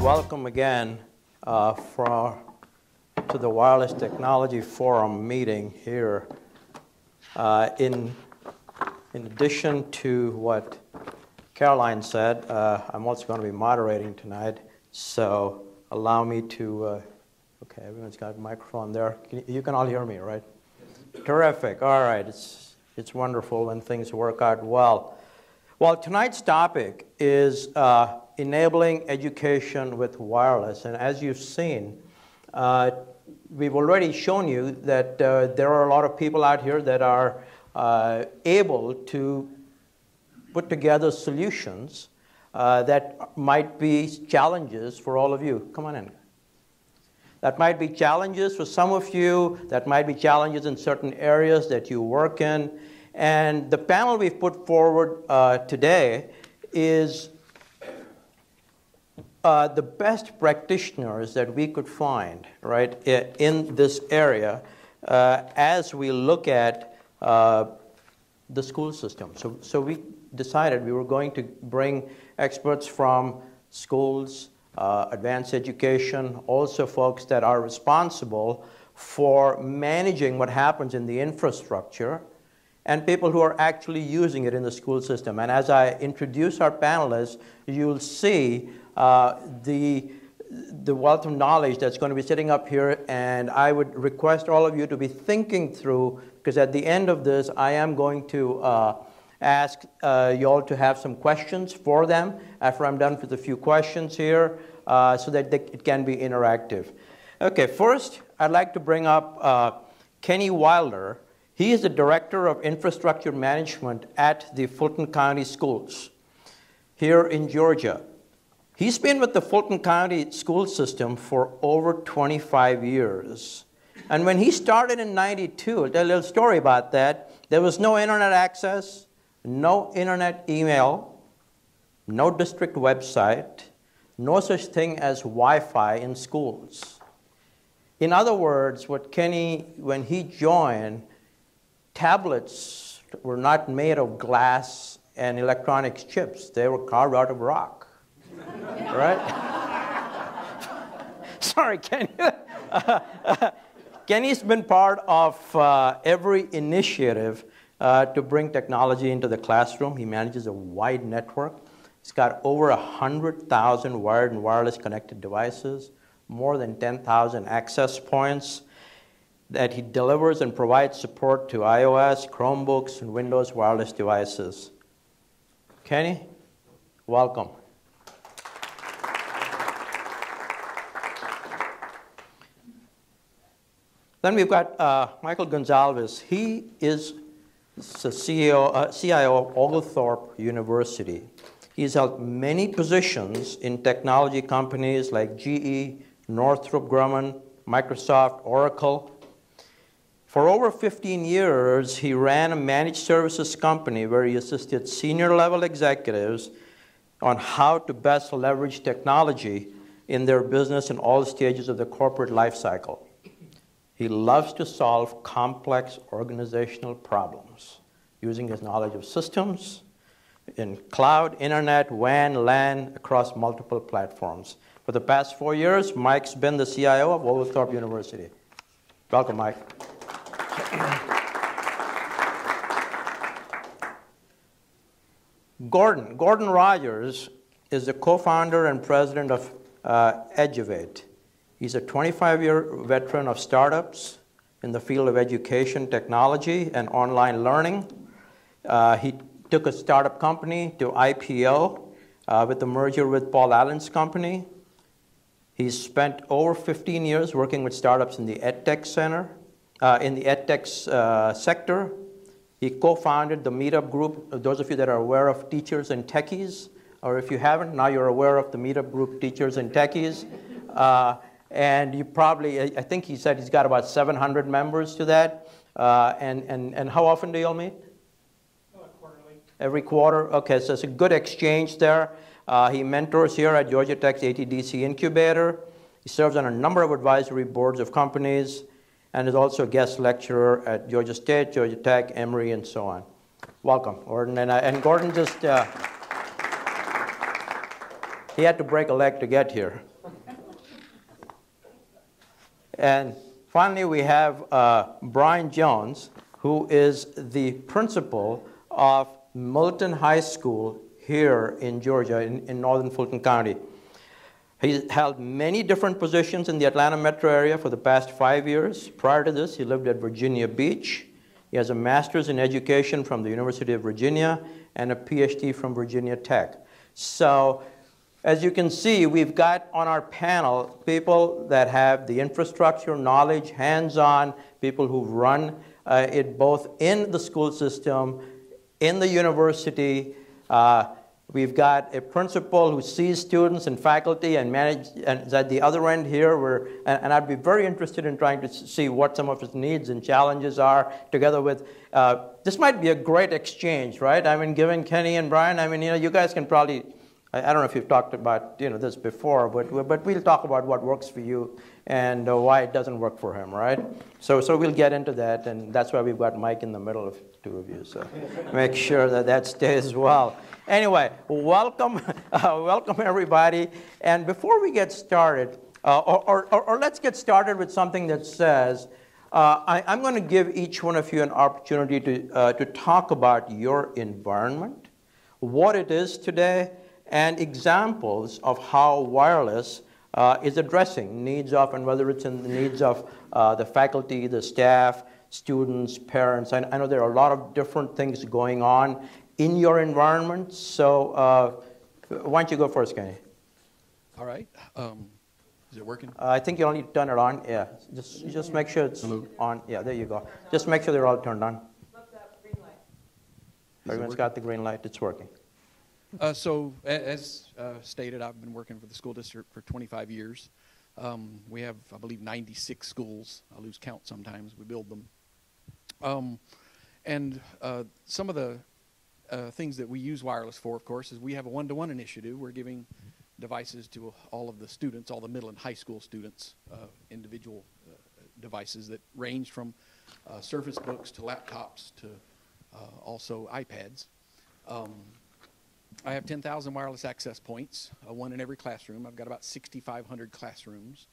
welcome again to the Wireless Technology Forum meeting here. In addition to what Caroline said, I'm also going to be moderating tonight, so allow me to, okay, everyone's got a microphone there. You can all hear me, right? Yes. Terrific. All right. It's wonderful when things work out well. Well, tonight's topic is enabling education with wireless. And as you've seen, we've already shown you that there are a lot of people out here that are able to put together solutions that might be challenges for all of you. Come on in. That might be challenges for some of you. That might be challenges in certain areas that you work in. And the panel we've put forward today is the best practitioners that we could find, right, in this area as we look at the school system. So we decided we were going to bring experts from schools, advanced education, also folks that are responsible for managing what happens in the infrastructure, and people who are actually using it in the school system. And as I introduce our panelists, you'll see the wealth of knowledge that's going to be sitting up here, and I would request all of you to be thinking through, because at the end of this, I am going to ask you all to have some questions for them after I'm done with a few questions here, so that it can be interactive. Okay, first, I'd like to bring up Kenny Wilder. He is the Director of Infrastructure Management at the Fulton County Schools here in Georgia. He's been with the Fulton County school system for over 25 years. And when he started in '92, I'll tell you a little story about that. There was no internet access, no internet email, no district website, no such thing as Wi-Fi in schools. In other words, what Kenny, when he joined, tablets were not made of glass and electronics chips. They were carved out of rock. Right? Sorry, Kenny. Kenny's been part of every initiative to bring technology into the classroom. He manages a wide network. He's got over 100,000 wired and wireless connected devices, more than 10,000 access points that he delivers and provides support to iOS, Chromebooks, and Windows wireless devices. Kenny, welcome. Then we've got Michael Gonzalez. He is the CIO of Oglethorpe University. He's held many positions in technology companies like GE, Northrop Grumman, Microsoft, Oracle. For over 15 years, he ran a managed services company where he assisted senior-level executives on how to best leverage technology in their business in all stages of the corporate life cycle. He loves to solve complex organizational problems using his knowledge of systems in cloud, internet, WAN, LAN, across multiple platforms. For the past 4 years, Mike's been the CIO of Oglethorpe University. Welcome, Mike. Gordon Rodgers is the co-founder and president of Eduvate. He's a 25-year veteran of startups in the field of education technology and online learning. He took a startup company to IPO with the merger with Paul Allen's company. He's spent over 15 years working with startups in the EdTech sector. He co-founded the Meetup group. Those of you that are aware of Teachers and Techies, or if you haven't, now you're aware of the Meetup group, Teachers and Techies. And you probably, I think he said he's got about 700 members to that. And how often do you all meet? Quarterly. Every quarter? Okay, so it's a good exchange there. He mentors here at Georgia Tech's ATDC Incubator. He serves on a number of advisory boards of companies and is also a guest lecturer at Georgia State, Georgia Tech, Emory, and so on. Welcome, Gordon. And Gordon just, he had to break a leg to get here. And finally, we have Bryan Jones, who is the principal of Moulton High School here in Georgia, in northern Fulton County. He's held many different positions in the Atlanta metro area for the past 5 years. Prior to this, he lived at Virginia Beach. He has a master's in education from the University of Virginia and a PhD from Virginia Tech. So, as you can see, we've got on our panel people that have the infrastructure, knowledge, hands-on, people who've run it both in the school system, in the university. We've got a principal who sees students and faculty and is at the other end here. And I'd be very interested in trying to see what some of his needs and challenges are, together with, this might be a great exchange, right? I mean, given Kenny and Bryan, I mean, you guys can probably, I don't know if you've talked about this before, but we'll talk about what works for you and why it doesn't work for him, right? So we'll get into that, and that's why we've got Mike in the middle of two of you, so make sure that stays well. Anyway, welcome, welcome everybody. And before we get started, or let's get started with something that says, I'm going to give each one of you an opportunity to talk about your environment, what it is today, and examples of how wireless is addressing needs of, and whether it's in the needs of the faculty, the staff, students, parents. I know there are a lot of different things going on in your environment. So why don't you go first, Kenny? All right. Is it working? I think you only turn it on. Yeah. Just make sure it's on. Yeah, there you go. Just make sure they're all turned on. Look, that green light. Everyone's got the green light. It's working. So as stated, I've been working for the school district for 25 years. We have, I believe, 96 schools. I lose count sometimes. We build them. And some of the things that we use wireless for, of course, is we have a one-to-one initiative. We're giving devices to all of the students, all the middle and high school students, individual devices that range from Surface Books to laptops to also iPads. I have 10,000 wireless access points, one in every classroom. I've got about 6,500 classrooms.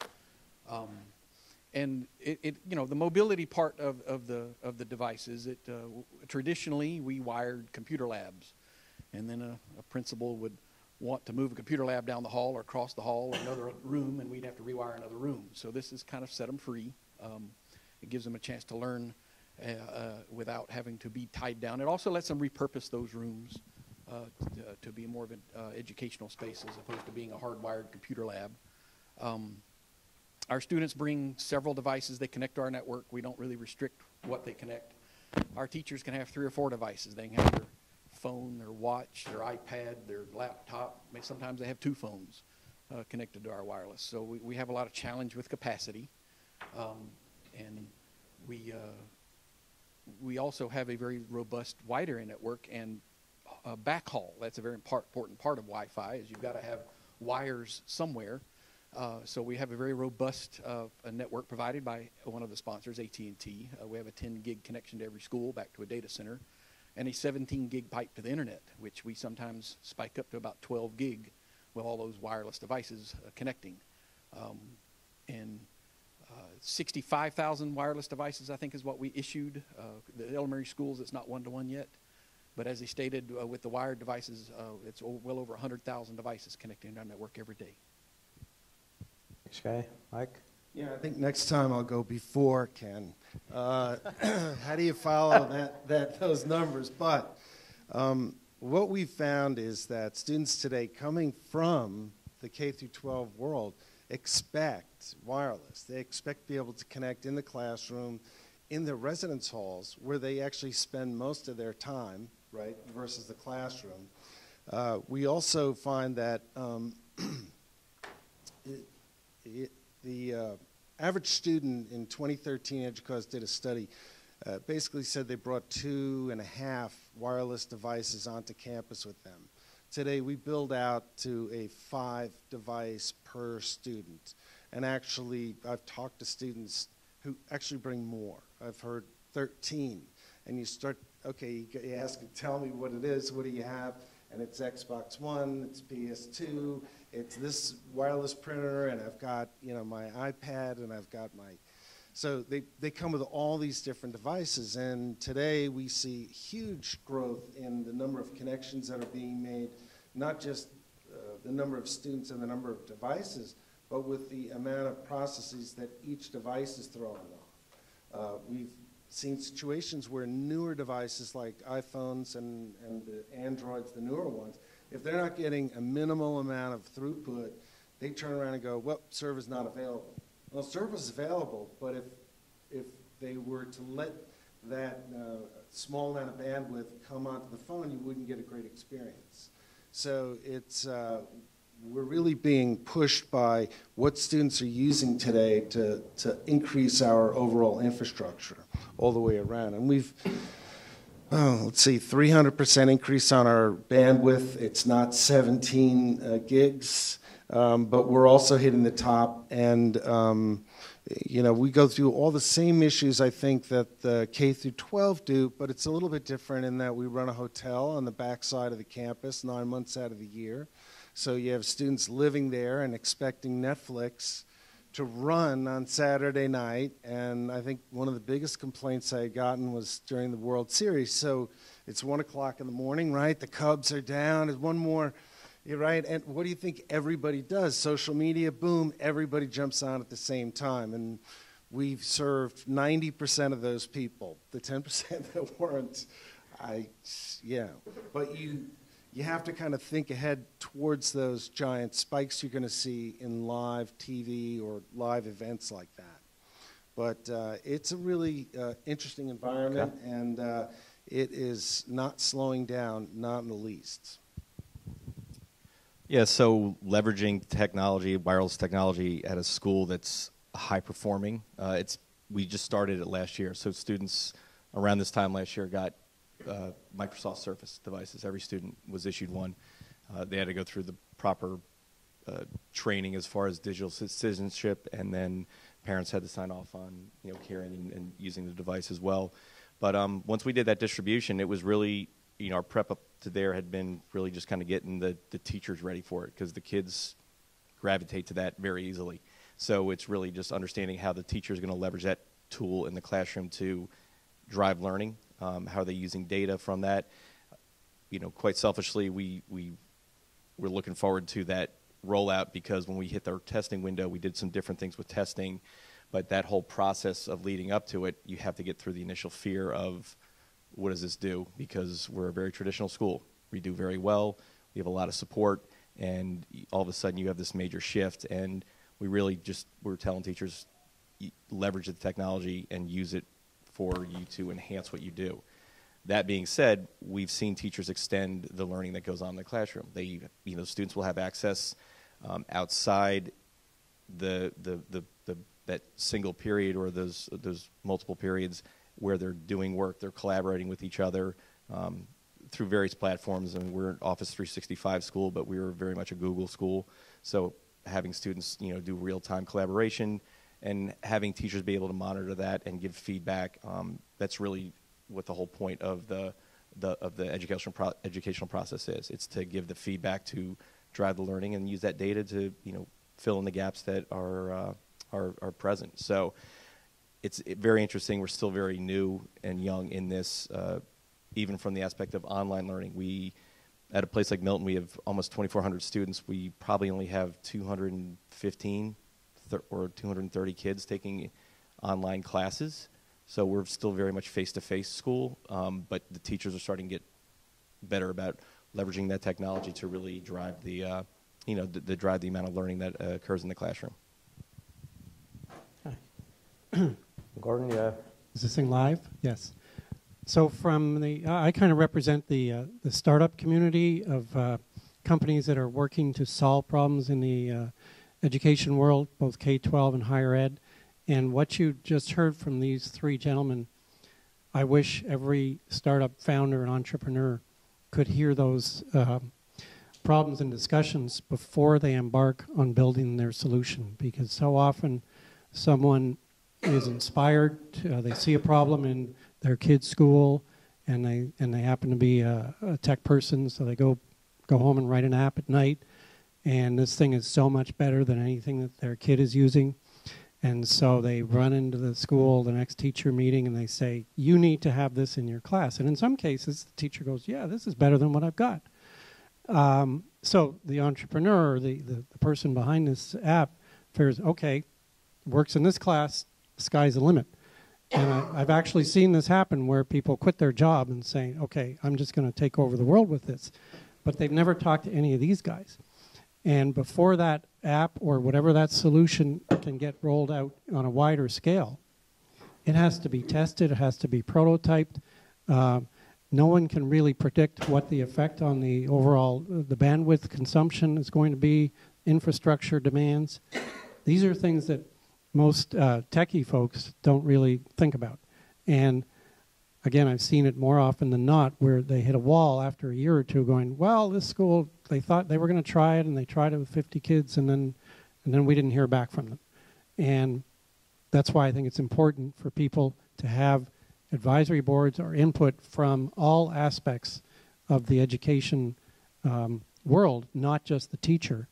And the mobility part of the devices, traditionally we wired computer labs, and then a principal would want to move a computer lab down the hall or across the hall or another room, and we'd have to rewire another room. So this has kind of set them free. It gives them a chance to learn without having to be tied down. It also lets them repurpose those rooms to be more of an educational space as opposed to being a hardwired computer lab. Our students bring several devices. They connect to our network. We don't really restrict what they connect. Our teachers can have 3 or 4 devices. They can have their phone, their watch, their iPad, their laptop. Sometimes they have 2 phones connected to our wireless. So we have a lot of challenge with capacity. And we also have a very robust wide area network and backhaul. That's a very important part of Wi-Fi, is you've got to have wires somewhere. So we have a very robust network provided by one of the sponsors, AT&T. We have a 10 gig connection to every school back to a data center, and a 17 gig pipe to the internet, which we sometimes spike up to about 12 gig with all those wireless devices connecting. And 65,000 wireless devices, I think, is what we issued. The elementary schools, it's not one-to-one yet. But as they stated, with the wired devices, it's well over 100,000 devices connecting to our network every day. Thanks, Kenny. Mike? Yeah, I think next time I'll go before Ken. How do you follow those numbers? But what we found is that students today coming from the K through 12 world expect wireless. They expect to be able to connect in the classroom, in the residence halls, where they actually spend most of their time, right, versus the classroom. We also find that the average student in 2013, EDUCAUSE did a study, basically said they brought 2.5 wireless devices onto campus with them. Today we build out to a 5 device per student. And actually, I've talked to students who actually bring more. I've heard 13. And you start, okay, you ask them, tell me what it is, what do you have? And it's Xbox One, it's PS2, it's this wireless printer, and I've got, you know, my iPad, and I've got my, so they come with all these different devices, and today we see huge growth in the number of connections that are being made, not just the number of students and the number of devices, but with the amount of processes that each device is throwing off. We've seen situations where newer devices like iPhones and the Androids, the newer ones, if they're not getting a minimal amount of throughput, they turn around and go, well, server's not available. Well, server's available, but if they were to let that small amount of bandwidth come onto the phone, you wouldn't get a great experience. So it's, we're really being pushed by what students are using today to increase our overall infrastructure all the way around. And we've, let's see, 300% increase on our bandwidth. It's not 17 gigs, but we're also hitting the top. And, you know, we go through all the same issues, I think, that the K through 12 do, but it's a little bit different in that we run a hotel on the backside of the campus 9 months out of the year. So you have students living there and expecting Netflix to run on Saturday night. And I think one of the biggest complaints I had gotten was during the World Series. So it's 1 o'clock in the morning, right? The Cubs are down. There's one more, you're right. And what do you think everybody does? Social media, boom, everybody jumps on at the same time. And we've served 90% of those people. The 10% that weren't, yeah. But you have to kind of think ahead towards those giant spikes you're going to see in live TV or live events like that. But it's a really interesting environment, okay. And it is not slowing down, not in the least. Yeah, so leveraging technology, wireless technology at a school that's high performing. We just started it last year, so students around this time last year got Microsoft Surface devices. Every student was issued one. They had to go through the proper training as far as digital citizenship, and then parents had to sign off on, you know, carrying and using the device as well. But once we did that distribution, it was really, you know, our prep up to there had been really just kind of getting the teachers ready for it, because the kids gravitate to that very easily. So it's really just understanding how the teacher is going to leverage that tool in the classroom to drive learning. How are they using data from that? You know, quite selfishly, we're looking forward to that rollout, because when we hit our testing window, we did some different things with testing, but that whole process of leading up to it, you have to get through the initial fear of, what does this do? Because we're a very traditional school. We do very well. We have a lot of support, and all of a sudden you have this major shift, and we're telling teachers, leverage the technology and use it for you to enhance what you do. That being said, we've seen teachers extend the learning that goes on in the classroom. Students will have access outside that single period or those multiple periods where they're doing work, they're collaborating with each other through various platforms. And we're an Office 365 school, but we were very much a Google school. So having students, you know, do real-time collaboration and having teachers be able to monitor that and give feedback, that's really what the whole point of the educational process is. It's to give the feedback to drive the learning and use that data to, you know, fill in the gaps that are present. So it's very interesting. We're still very new and young in this, even from the aspect of online learning. At a place like Moulton, we have almost 2,400 students. We probably only have 215 or 230 kids taking online classes. So we're still very much face-to-face school, but the teachers are starting to get better about leveraging that technology to really drive the amount of learning that occurs in the classroom. Gordon, yeah. Is this thing live? Yes. So from I kind of represent the startup community of companies that are working to solve problems in the education world, both K-12 and higher ed. And what you just heard from these three gentlemen, I wish every startup founder and entrepreneur could hear those problems and discussions before they embark on building their solution. Because so often someone is inspired, they see a problem in their kid's school, and they happen to be a tech person, so they go home and write an app at night, and this thing is so much better than anything that their kid is using. And so they run into the school, the next teacher meeting, and they say, you need to have this in your class. And in some cases, the teacher goes, yeah, this is better than what I've got. So the entrepreneur, the person behind this app, figures, okay, works in this class, sky's the limit. And I've actually seen this happen where people quit their job and say, okay, I'm just going to take over the world with this. But they've never talked to any of these guys. And before that app or whatever that solution can get rolled out on a wider scale, it has to be tested, it has to be prototyped. No one can really predict what the effect on the overall, the bandwidth consumption is going to be, infrastructure demands. These are things that most techie folks don't really think about. And again, I've seen it more often than not where they hit a wall after a year or two going, well, this school, they thought they were going to try it, and they tried it with 50 kids, and then we didn't hear back from them. And that's why I think it's important for people to have advisory boards or input from all aspects of the education world, not just the teacher.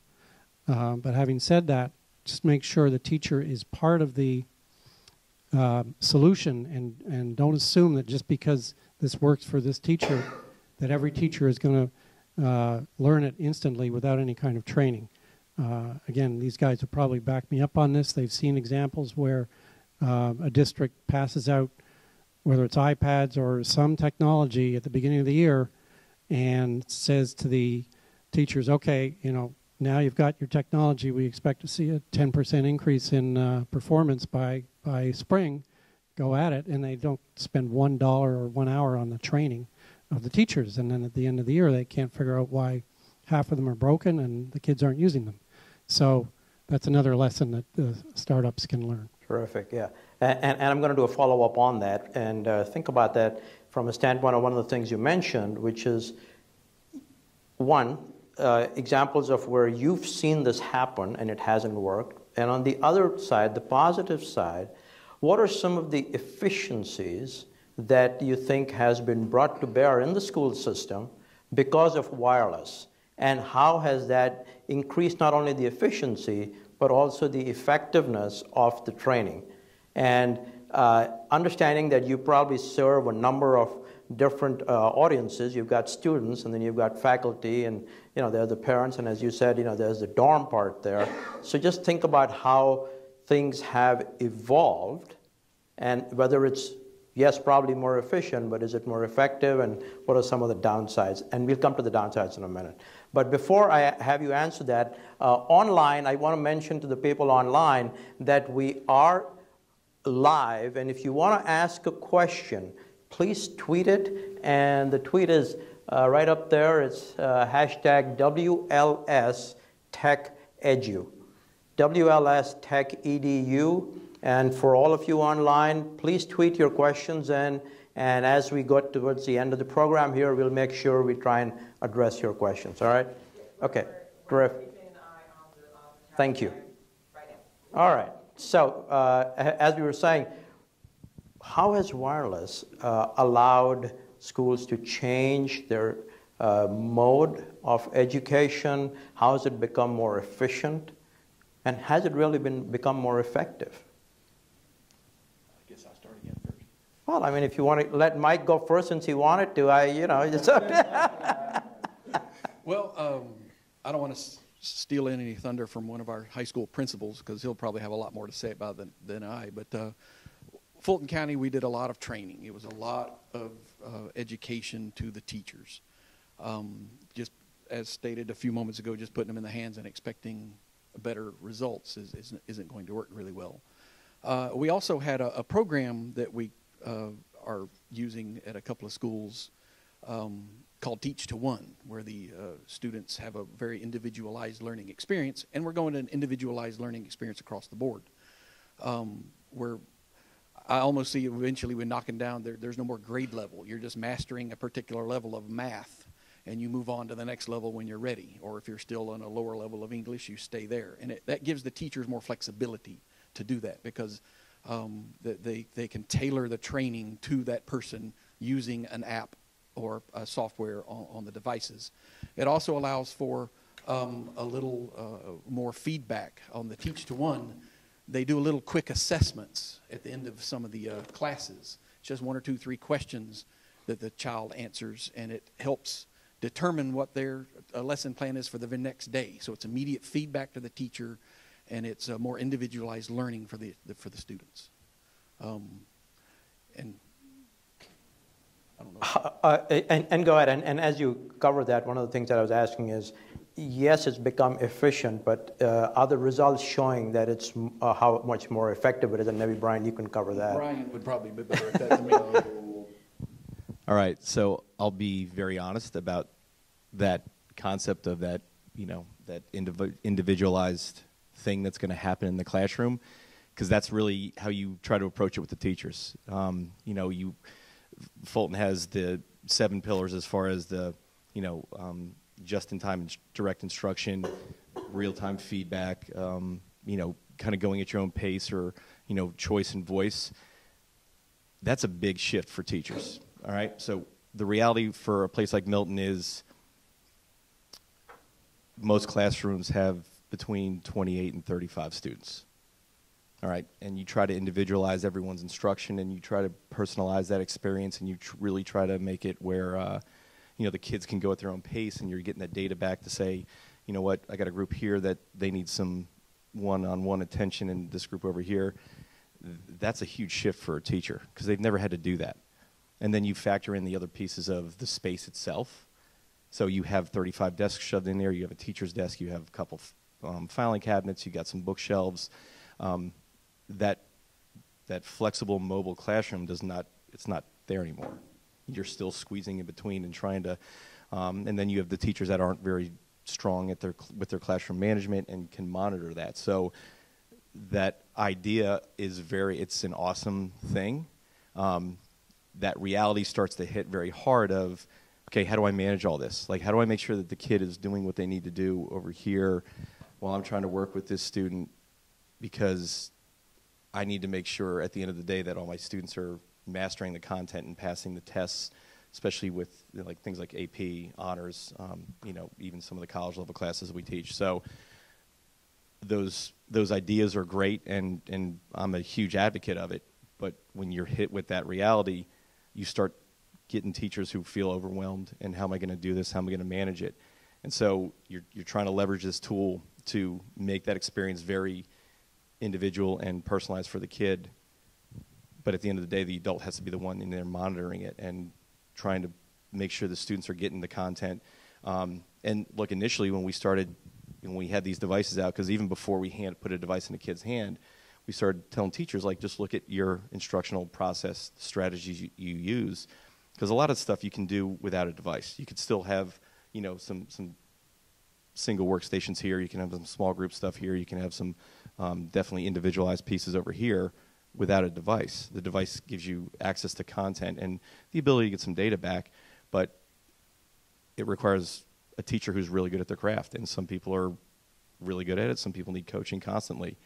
But having said that, just make sure the teacher is part of the solution, and don't assume that just because this works for this teacher, that every teacher is going to learn it instantly without any kind of training. Again, these guys will probably back me up on this. They've seen examples where a district passes out, whether it's iPads or some technology at the beginning of the year, and says to the teachers, okay, you know, now you've got your technology, we expect to see a 10% increase in performance by spring, go at it, and they don't spend $1 or 1 hour on the training of the teachers, and then at the end of the year they can't figure out why half of them are broken and the kids aren't using them. So that's another lesson that the startups can learn. Terrific, yeah. And I'm going to do a follow-up on that, and think about that from a standpoint of one of the things you mentioned, which is, one, examples of where you've seen this happen and it hasn't worked. And on the other side, the positive side, what are some of the efficiencies that you think has been brought to bear in the school system because of wireless? And how has that increased not only the efficiency, but also the effectiveness of the training? And understanding that you probably serve a number of different audiences. You've got students, and then you've got faculty, and you know, there are the parents, and as you said, you know, there's the dorm part there. So just think about how things have evolved, and whether it's, yes, probably more efficient, but is it more effective, and what are some of the downsides? And we'll come to the downsides in a minute. But before I have you answer that, online, I want to mention to the people online that we are live, and if you want to ask a question, please tweet it, and the tweet is right up there. It's hashtag WLSTechEdu, WLSTechEdu. And for all of you online, please tweet your questions, and as we go towards the end of the program here, we'll make sure we try and address your questions, all right? Okay, terrific. Thank you. All right, so as we were saying, how has wireless allowed schools to change their mode of education? How has it become more efficient? And has it really become more effective? I guess I'll start again first. Well, I mean, if you want to let Mike go first since he wanted to, it's Well, I don't want to steal any thunder from one of our high school principals, because he'll probably have a lot more to say about it than I, but Fulton County, we did a lot of training. It was a lot of education to the teachers. Just as stated a few moments ago, just putting them in the hands and expecting better results isn't going to work really well. We also had a program that we are using at a couple of schools called Teach to One, where the students have a very individualized learning experience, and we're going to an individualized learning experience across the board, where I almost see eventually we're knocking down, there's no more grade level. You're just mastering a particular level of math, and you move on to the next level when you're ready. Or if you're still on a lower level of English, you stay there. And that gives the teachers more flexibility to do that, because they can tailor the training to that person using an app or a software on the devices. It also allows for a little more feedback on the Teach to One. They do a little quick assessments at the end of some of the classes. It's just 1 or 2, 3 questions that the child answers, and it helps determine what their lesson plan is for the next day. So it's immediate feedback to the teacher, and it's more individualized learning for the students. And I don't know. And go ahead. And as you cover that, one of the things that I was asking is, yes, it's become efficient, but are the results showing that it's how much more effective it is? And maybe, Brian, you can cover that. Brian would probably be better at that than me. All right, so I'll be very honest about that concept of that, that individualized thing that's going to happen in the classroom, because that's really how you try to approach it with the teachers. Fulton has the 7 pillars as far as the, just-in-time direct instruction, real-time feedback, kind of going at your own pace, or, choice and voice. That's a big shift for teachers, all right? So the reality for a place like Moulton is most classrooms have between 28 and 35 students, all right? And you try to individualize everyone's instruction, and you try to personalize that experience, and you really try to make it where the kids can go at their own pace, and you're getting that data back to say, you know what, I got a group here that they need some one-on-one attention, and this group over here. That's a huge shift for a teacher, because they've never had to do that. And then you factor in the other pieces of the space itself. So you have 35 desks shoved in there, you have a teacher's desk, you have a couple filing cabinets, you got some bookshelves. That flexible mobile classroom it's not there anymore. You're still squeezing in between and trying to, and then you have the teachers that aren't very strong at with their classroom management and can monitor that. So that idea is it's an awesome thing. That reality starts to hit very hard of, okay, how do I manage all this? Like, how do I make sure that the kid is doing what they need to do over here while I'm trying to work with this student, because I need to make sure at the end of the day that all my students are mastering the content and passing the tests, especially with things like AP, honors, even some of the college level classes we teach. So those ideas are great, and I'm a huge advocate of it. But when you're hit with that reality, you start getting teachers who feel overwhelmed, and how am I going to do this? How am I going to manage it? And so you're trying to leverage this tool to make that experience very individual and personalized for the kid. But at the end of the day, the adult has to be the one in there monitoring it and trying to make sure the students are getting the content. And look, initially when we had these devices out, because even before we put a device in a kid's hand, we started telling teachers, just look at your instructional process strategies you use, because a lot of stuff you can do without a device. You could still have, some single workstations here. You can have some small group stuff here. You can have some definitely individualized pieces over here without a device. The device gives you access to content and the ability to get some data back, but it requires a teacher who's really good at their craft, and some people are really good at it. Some people need coaching constantly.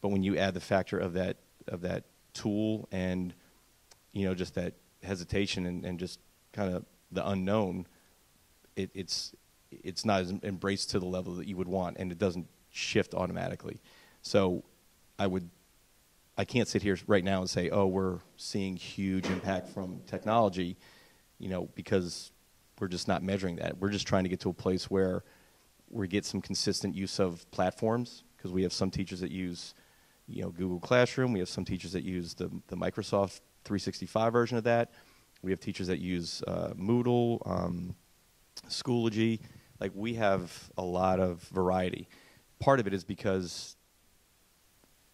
But when you add the factor of that tool and just that hesitation and just kind of the unknown, it's not as embraced to the level that you would want, and it doesn't shift automatically. So I can't sit here right now and say, oh, we're seeing huge impact from technology, because we're just not measuring that. We're just trying to get to a place where we get some consistent use of platforms, because we have some teachers that use Google Classroom. We have some teachers that use the Microsoft 365 version of that. We have teachers that use Moodle, Schoology. We have a lot of variety. Part of it is because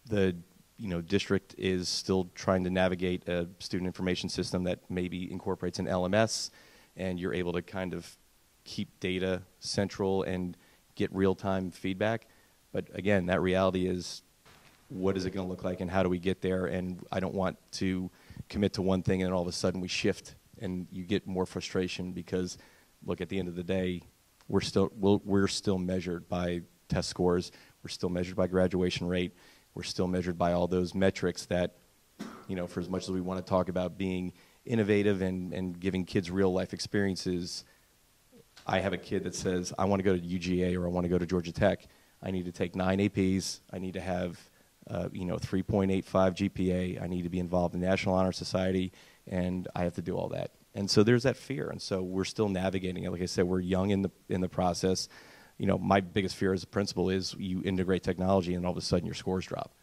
the district is still trying to navigate a student information system that maybe incorporates an LMS, and you're able to kind of keep data central and get real-time feedback. But again, that reality is, what is it going to look like, and how do we get there? And I don't want to commit to one thing and then all of a sudden we shift and you get more frustration, because look, at the end of the day, we're still measured by test scores. We're still measured by graduation rate. We're still measured by all those metrics that, for as much as we want to talk about being innovative and giving kids real life experiences, I have a kid that says, I want to go to UGA or I want to go to Georgia Tech. I need to take 9 APs. I need to have 3.85 GPA. I need to be involved in the National Honor Society, and I have to do all that. And so there's that fear, and so we're still navigating it. Like I said, we're young in the process. My biggest fear as a principal is you integrate technology and all of a sudden your scores drop,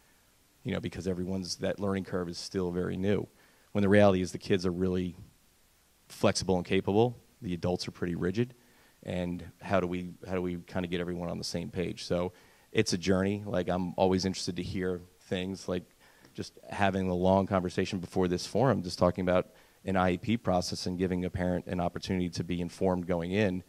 because that learning curve is still very new. When the reality is the kids are really flexible and capable, the adults are pretty rigid, and how do we kind of get everyone on the same page? So it's a journey. Like, I'm always interested to hear things, like just having a long conversation before this forum, just talking about an IEP process and giving a parent an opportunity to be informed going in.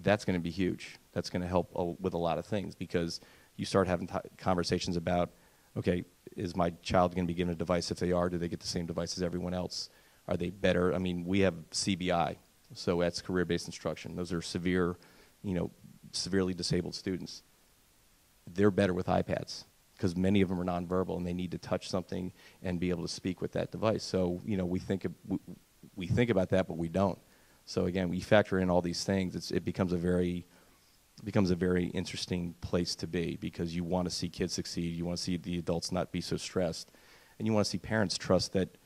That's going to be huge. That's going to help with a lot of things, because you start having conversations about, okay, is my child going to be given a device? If they are, do they get the same device as everyone else? Are they better? I mean, we have CBI, so that's career-based instruction. Those are severely disabled students. They're better with iPads because many of them are nonverbal and they need to touch something and be able to speak with that device. So, we think about that, but we don't. So again, we factor in all these things. It becomes a very interesting place to be, because you want to see kids succeed. You want to see the adults not be so stressed, and you want to see parents trust that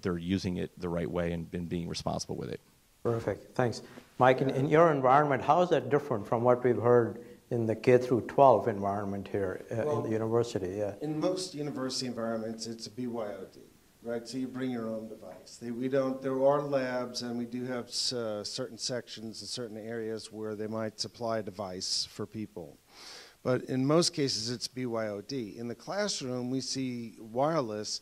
they're using it the right way and being responsible with it. Perfect, thanks. Mike, in your environment, how is that different from what we've heard in the K through 12 environment here in the university? Yeah. In most university environments, it's a BYOD, right? So you bring your own device. There are labs, and we do have certain sections and certain areas where they might supply a device for people. But in most cases, it's BYOD. In the classroom, we see wireless,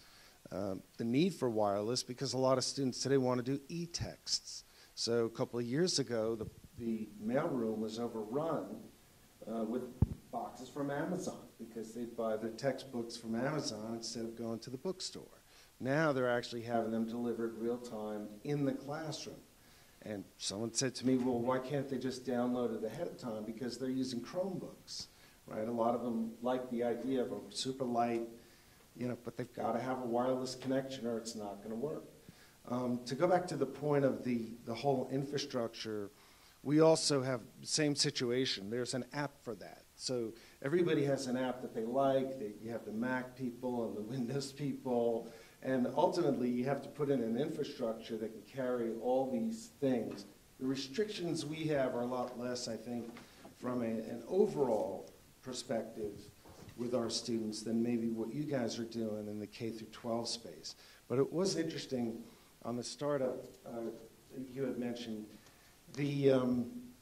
the need for wireless, because a lot of students today want to do e-texts. So a couple of years ago, the mailroom was overrun with boxes from Amazon, because they'd buy their textbooks from Amazon instead of going to the bookstore. Now they're actually having them delivered real time in the classroom. And someone said to me, well, why can't they just download it ahead of time? Because they're using Chromebooks, right? A lot of them like the idea of a super light, but they've got to have a wireless connection or it's not going to work. To go back to the point of the whole infrastructure, we also have the same situation. There's an app for that. So everybody has an app that they like. You have the Mac people and the Windows people. And ultimately, you have to put in an infrastructure that can carry all these things. The restrictions we have are a lot less, I think, from an overall perspective with our students than maybe what you guys are doing in the K through 12 space. But it was interesting on the startup you had mentioned.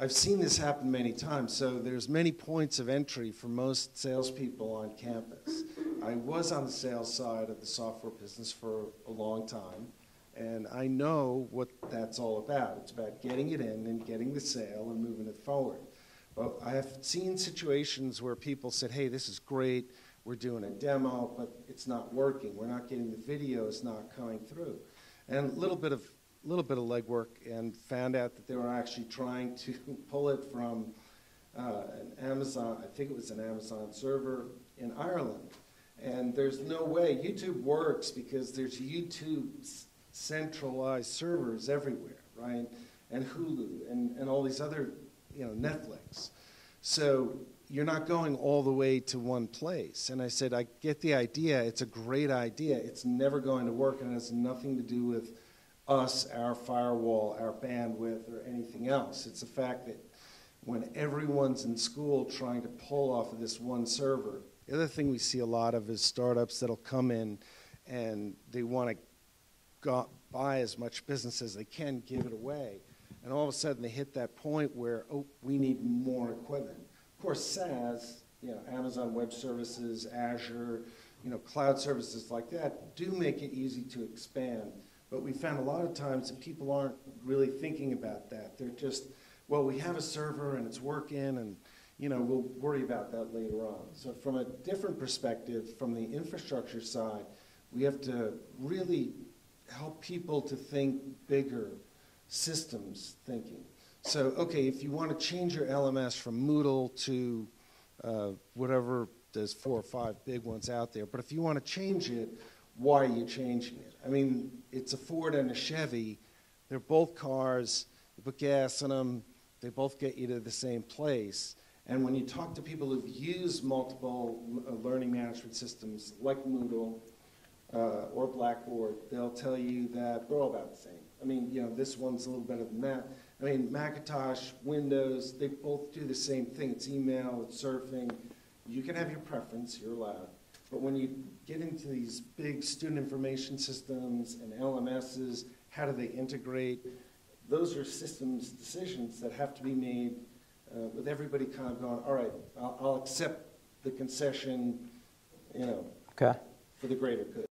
I've seen this happen many times. So there's many points of entry for most salespeople on campus. I was on the sales side of the software business for a long time, and I know what that's all about. It's about getting it in and getting the sale and moving it forward. But I have seen situations where people said, hey, this is great, we're doing a demo, but it's not working. We're not getting the videos not coming through. And a little bit of legwork, and found out that they were actually trying to pull it from an Amazon, I think it was an Amazon server in Ireland. And there's no way. YouTube works because there's YouTube centralized servers everywhere, right? And Hulu and all these other, Netflix. So you're not going all the way to one place. And I said, I get the idea. It's a great idea. It's never going to work, and it has nothing to do with us, our firewall, our bandwidth, or anything else. It's the fact that when everyone's in school trying to pull off of this one server, the other thing we see a lot of is startups that'll come in and they want to buy as much business as they can, give it away, and all of a sudden they hit that point where, oh, we need more equipment. Of course, SaaS, Amazon Web Services, Azure, cloud services like that do make it easy to expand. But we found a lot of times that people aren't really thinking about that. They're just, well, we have a server and it's working, and we'll worry about that later on. So from a different perspective, from the infrastructure side, we have to really help people to think bigger, systems thinking. So, okay, if you want to change your LMS from Moodle to whatever, there's 4 or 5 big ones out there, but if you want to change it, why are you changing it? I mean, it's a Ford and a Chevy. They're both cars. You put gas in them. They both get you to the same place. And when you talk to people who've used multiple learning management systems like Moodle or Blackboard, they'll tell you that they're all about the same. I mean, you know, this one's a little better than that. I mean, Macintosh, Windows, they both do the same thing. It's email, it's surfing. You can have your preference, you're allowed. But when you get into these big student information systems and LMSs, how do they integrate? Those are systems decisions that have to be made with everybody kind of going, all right, I'll accept the concession, you know, Okay. for the greater good.